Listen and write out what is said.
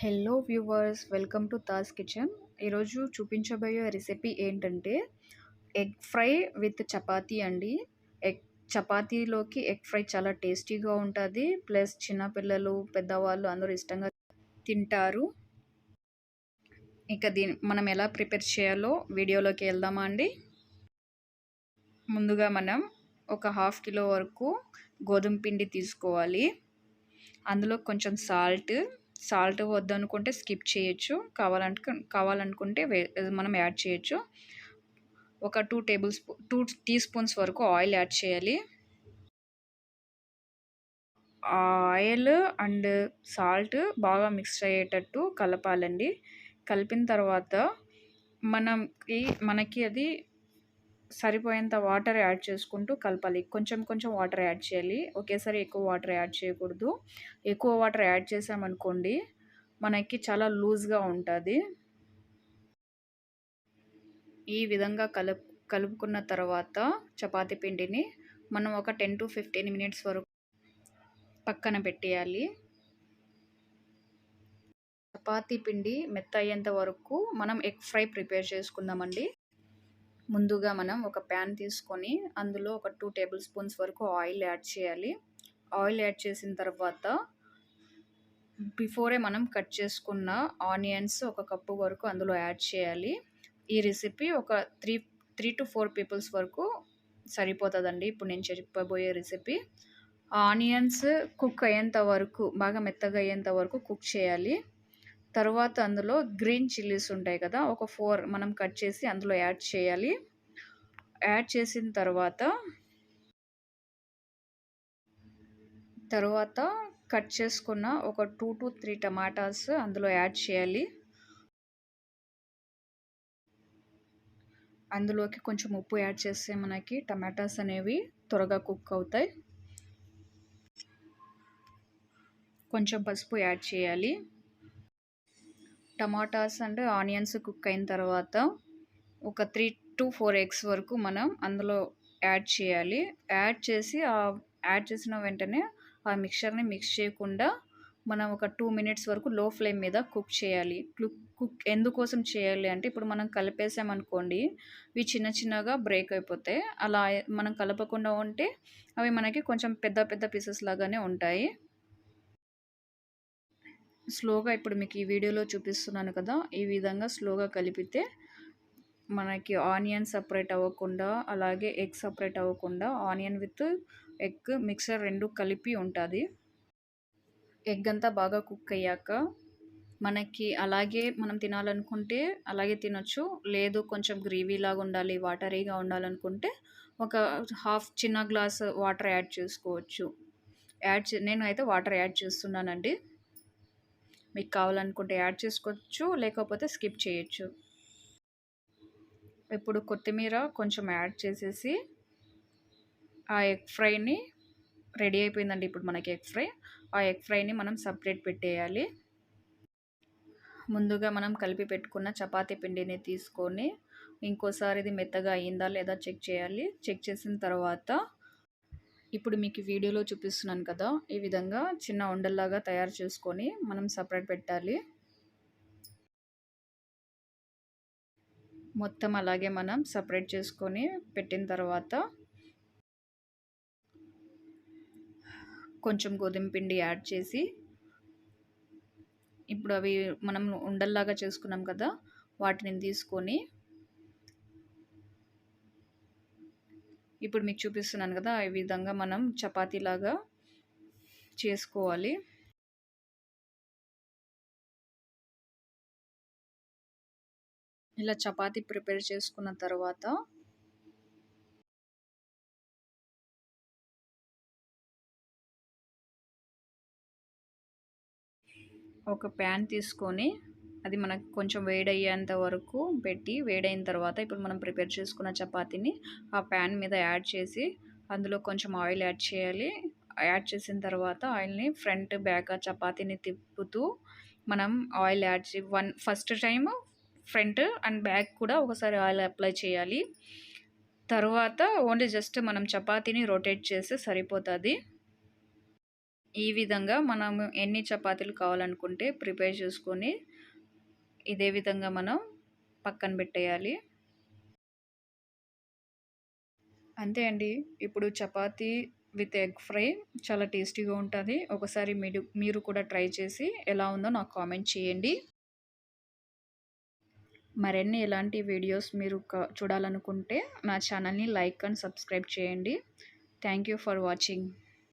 Hello viewers, welcome to Taj kitchen. ఈరోజు చూపించబోయే recipe ఏంటంటే ఎగ్ ఫ్రై విత్ చపాతీ అండి. ఎగ్ చపాతీలోకి ఎగ్ ఫ్రై చాలా టేస్టీగా ఉంటుంది. ప్లస్ చిన్నపిల్లలు, పెద్దవాళ్ళు అందరూ ఇష్టంగా తింటారు. ఇక మనం ఎలా ప్రిపేర్ చేయాలో వీడియోలోకి వెళ్దామా అండి. ముందుగా మనం ఒక హాఫ్ కిలో వరకు గోధుమ పిండి తీసుకోవాలి. అందులో కొంచెం సాల్ట్ వద్దనుకుంటే స్కిప్ చేయొచ్చు, కావాలనుకుంటే మనం యాడ్ చేయొచ్చు. ఒక 2 టీ స్పూన్స్ వరకు ఆయిల్ యాడ్ చేయాలి. ఆయిల్ అండ్ సాల్ట్ బాగా మిక్స్ అయ్యేటట్టు కలపాలండి. కలిపిన తర్వాత మనకి అది సరిపోయేంత వాటర్ యాడ్ చేసుకుంటూ కలపాలి. కొంచెం వాటర్ యాడ్ చేయాలి. ఒకేసారి ఎక్కువ వాటర్ యాడ్ చేయకూడదు. ఎక్కువ వాటర్ యాడ్ చేసామనుకోండి మనకి చాలా లూజ్గా ఉంటుంది. ఈ విధంగా కలుపుకున్న తర్వాత చపాతీ పిండిని మనం ఒక 10 to 15 మినిట్స్ వరకు పక్కన పెట్టేయాలి. చపాతీ పిండి మెత్త అయ్యేంత వరకు మనం ఎగ్ ఫ్రై ప్రిపేర్ చేసుకుందామండి. ముందుగా మనం ఒక ప్యాన్ తీసుకొని అందులో ఒక 2 టేబుల్ స్పూన్స్ వరకు ఆయిల్ యాడ్ చేయాలి. ఆయిల్ యాడ్ చేసిన తర్వాత బిఫోరే మనం కట్ చేసుకున్న ఆనియన్స్ ఒక కప్పు వరకు అందులో యాడ్ చేయాలి. ఈ రెసిపీ ఒక 3 to 4 పీపుల్స్ వరకు సరిపోతుందండి. ఇప్పుడు నేను చెప్పబోయే రెసిపీ ఆనియన్స్ కుక్ అయ్యేంత వరకు, బాగా మెత్తగా అయ్యేంత వరకు కుక్ చేయాలి. తర్వాత అందులో గ్రీన్ చిల్లీస్ ఉంటాయి కదా, ఒక 4 మనం కట్ చేసి అందులో యాడ్ చేయాలి. యాడ్ చేసిన తర్వాత కట్ చేసుకున్న ఒక 2 to 3 టమాటాస్ అందులో యాడ్ చేయాలి. అందులోకి కొంచెం ఉప్పు యాడ్ చేస్తే మనకి టమాటాస్ అనేవి త్వరగా కుక్ అవుతాయి. కొంచెం పసుపు యాడ్ చేయాలి. టమాటాస్ అండ్ ఆనియన్స్ కుక్ అయిన తర్వాత ఒక 3 to 4 ఎగ్స్ వరకు మనం అందులో యాడ్ చేయాలి. యాడ్ చేసిన వెంటనే ఆ మిక్చర్ని మిక్స్ చేయకుండా మనం ఒక 2 మినిట్స్ వరకు లో ఫ్లేమ్ మీద కుక్ చేయాలి. ఎందుకోసం చేయాలి అంటే ఇప్పుడు మనం కలిపేసామనుకోండి ఇవి చిన్నగా బ్రేక్ అయిపోతాయి. అలా మనం కలపకుండా ఉంటే అవి మనకి కొంచెం పెద్ద పీసెస్ లాగానే ఉంటాయి. స్లోగా ఇప్పుడు మీకు ఈ వీడియోలో చూపిస్తున్నాను కదా, ఈ విధంగా స్లోగా కలిపితే మనకి ఆనియన్ సపరేట్ అవ్వకుండా, అలాగే ఎగ్ సపరేట్ అవ్వకుండా ఆనియన్ విత్ ఎగ్ మిక్సర్ రెండు కలిపి ఉంటుంది. ఎగ్ అంతా బాగా కుక్ అయ్యాక మనకి అలాగే మనం తినాలనుకుంటే అలాగే తినొచ్చు. లేదు కొంచెం గ్రేవీ లాగా ఉండాలి, వాటరీగా ఉండాలనుకుంటే ఒక హాఫ్ చిన్న గ్లాస్ వాటర్ యాడ్ చేసుకోవచ్చు. నేను అయితే వాటర్ యాడ్ చేస్తున్నానండి. మీకు కావాలనుకుంటే యాడ్ చేసుకోవచ్చు, లేకపోతే స్కిప్ చేయొచ్చు. ఇప్పుడు కొత్తిమీర కొంచెం యాడ్ చేసేసి ఆ ఎగ్ ఫ్రైని రెడీ అయిపోయిందండి. ఇప్పుడు మనకి ఆ ఎగ్ ఫ్రైని మనం సపరేట్ పెట్టేయాలి. ముందుగా మనం కలిపి పెట్టుకున్న చపాతీ పిండిని తీసుకొని ఇంకోసారి ఇది మెత్తగా అయ్యిందా లేదా చెక్ చేయాలి. చెక్ చేసిన తర్వాత ఇప్పుడు మీకు వీడియోలో చూపిస్తున్నాను కదా, ఈ విధంగా చిన్న ఉండల్లాగా తయారు చేసుకొని మనం సపరేట్ పెట్టాలి. మొత్తం అలాగే మనం సపరేట్ చేసుకొని పెట్టిన తర్వాత కొంచెం గోధుమ పిండి యాడ్ చేసి ఇప్పుడు అవి మనం ఉండల్లాగా చేసుకున్నాం కదా, వాటిని తీసుకొని ఇప్పుడు మీకు చూపిస్తున్నాను కదా, ఈ విధంగా మనం చపాతీలాగా చేసుకోవాలి. ఇలా చపాతీ ప్రిపేర్ చేసుకున్న తర్వాత ఒక ప్యాన్ తీసుకొని అది మనకు కొంచెం వేడయ్యేంత వరకు పెట్టి, వేడైన తర్వాత ఇప్పుడు మనం ప్రిపేర్ చేసుకున్న చపాతీని ఆ ప్యాన్ మీద యాడ్ చేసి అందులో కొంచెం ఆయిల్ యాడ్ చేయాలి. యాడ్ చేసిన తర్వాత ఆయిల్ని ఫ్రంట్ బ్యాక్ ఆ చపాతీని తిప్పుతూ మనం oil add first time front and back కూడా ఒకసారి ఆయిల్ అప్లై చేయాలి. తర్వాత ఓన్లీ జస్ట్ మనం చపాతీని రొటేట్ చేస్తే సరిపోతుంది. ఈ విధంగా మనము ఎన్ని చపాతీలు కావాలనుకుంటే ప్రిపేర్ చేసుకొని ఇదే విధంగా మనం పక్కన పెట్టేయాలి. అంతే అండి. ఇప్పుడు చపాతీ విత్ ఎగ్ ఫ్రై చాలా టేస్టీగా ఉంటది. ఒకసారి మీరు కూడా ట్రై చేసి ఎలా ఉందో నాకు కామెంట్ చేయండి. మరిన్ని ఇలాంటి వీడియోస్ మీరు చూడాలనుకుంటే నా ఛానల్‌ని లైక్ అండ్ సబ్స్క్రైబ్ చేయండి. Thank you for watching.